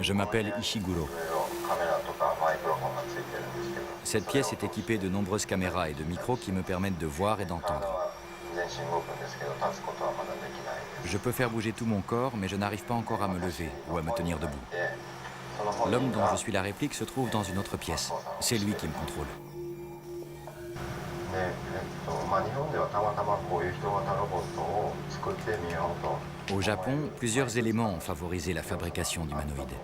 Je m'appelle Ishiguro. Cette pièce est équipée de nombreuses caméras et de micros qui me permettent de voir et d'entendre. Je peux faire bouger tout mon corps, mais je n'arrive pas encore à me lever ou à me tenir debout. L'homme dont je suis la réplique se trouve dans une autre pièce. C'est lui qui me contrôle. Au Japon, plusieurs éléments ont favorisé la fabrication d'humanoïdes.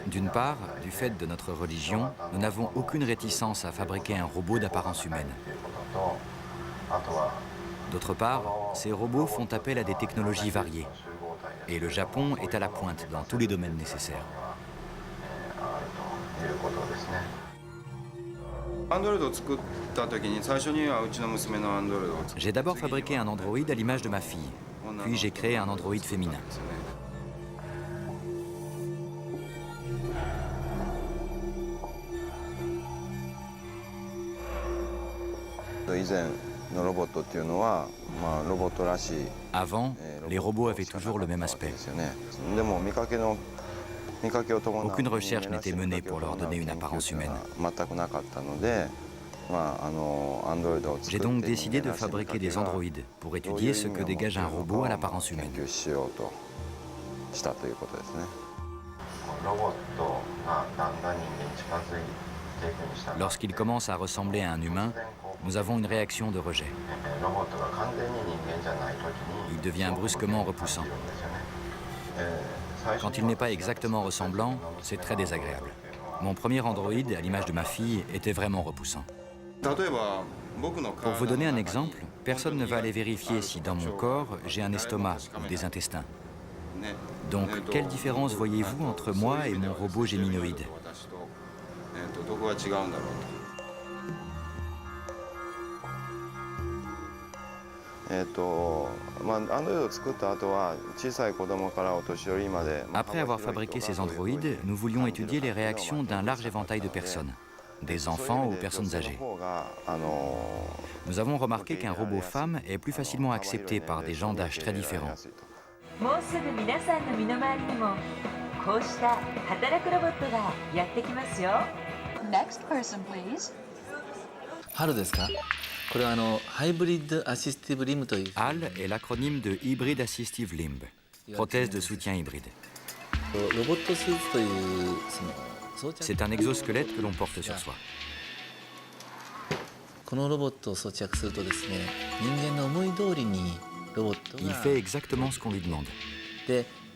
D'une part, du fait de notre religion, nous n'avons aucune réticence à fabriquer un robot d'apparence humaine. D'autre part, ces robots font appel à des technologies variées. Et le Japon est à la pointe dans tous les domaines nécessaires. J'ai d'abord fabriqué un androïde à l'image de ma fille, puis j'ai créé un androïde féminin. Avant, les robots avaient toujours le même aspect. Aucune recherche n'était menée pour leur donner une apparence humaine. J'ai donc décidé de fabriquer des androïdes pour étudier ce que dégage un robot à l'apparence humaine. Lorsqu'il commence à ressembler à un humain, nous avons une réaction de rejet. Il devient brusquement repoussant. Quand il n'est pas exactement ressemblant, c'est très désagréable. Mon premier androïde, à l'image de ma fille, était vraiment repoussant. Pour vous donner un exemple, personne ne va aller vérifier si dans mon corps, j'ai un estomac ou des intestins. Donc, quelle différence voyez-vous entre moi et mon robot géminoïde ? Après avoir fabriqué ces androïdes, nous voulions étudier les réactions d'un large éventail de personnes, des enfants aux personnes âgées. Nous avons remarqué qu'un robot femme est plus facilement accepté par des gens d'âge très différents. Next person, please. HAL est l'acronyme de Hybrid Assistive Limb, prothèse de soutien hybride. C'est un exosquelette que l'on porte sur soi. Il fait exactement ce qu'on lui demande.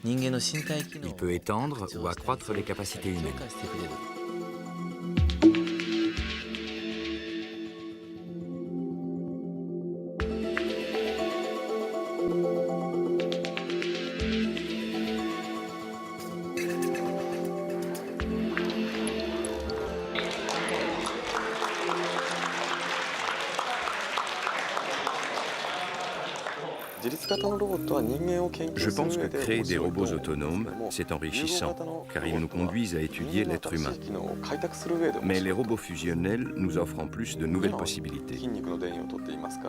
Il peut étendre ou accroître les capacités humaines. Je pense que créer des robots autonomes, c'est enrichissant, car ils nous conduisent à étudier l'être humain. Mais les robots fusionnels nous offrent en plus de nouvelles possibilités.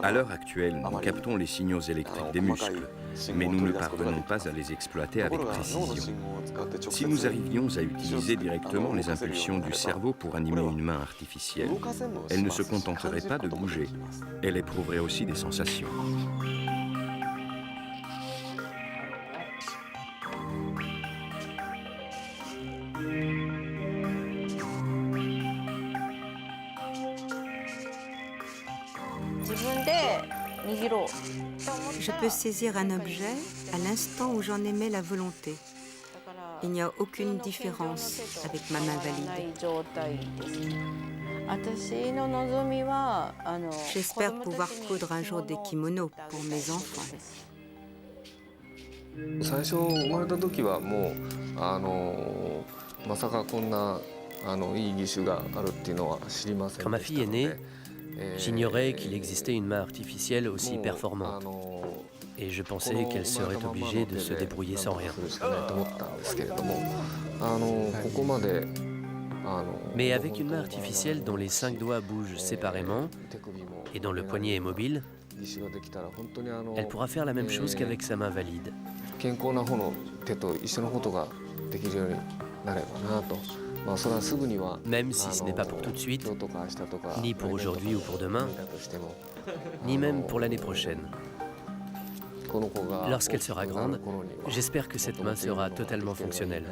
À l'heure actuelle, nous captons les signaux électriques des muscles, mais nous ne parvenons pas à les exploiter avec précision. Si nous arrivions à utiliser directement les impulsions du cerveau pour animer une main artificielle, elle ne se contenterait pas de bouger, elle éprouverait aussi des sensations. Je peux saisir un objet à l'instant où j'en émets la volonté. Il n'y a aucune différence avec ma main valide. J'espère pouvoir coudre un jour des kimonos pour mes enfants. Quand ma fille est née, j'ignorais qu'il existait une main artificielle aussi performante. Et je pensais qu'elle serait obligée de se débrouiller sans rien. Mais avec une main artificielle dont les 5 doigts bougent séparément et dont le poignet est mobile, Elle pourra faire la même chose qu'avec sa main valide. Même si ce n'est pas pour tout de suite, ni pour aujourd'hui ou pour demain, ni même pour l'année prochaine. Lorsqu'elle sera grande, j'espère que cette main sera totalement fonctionnelle.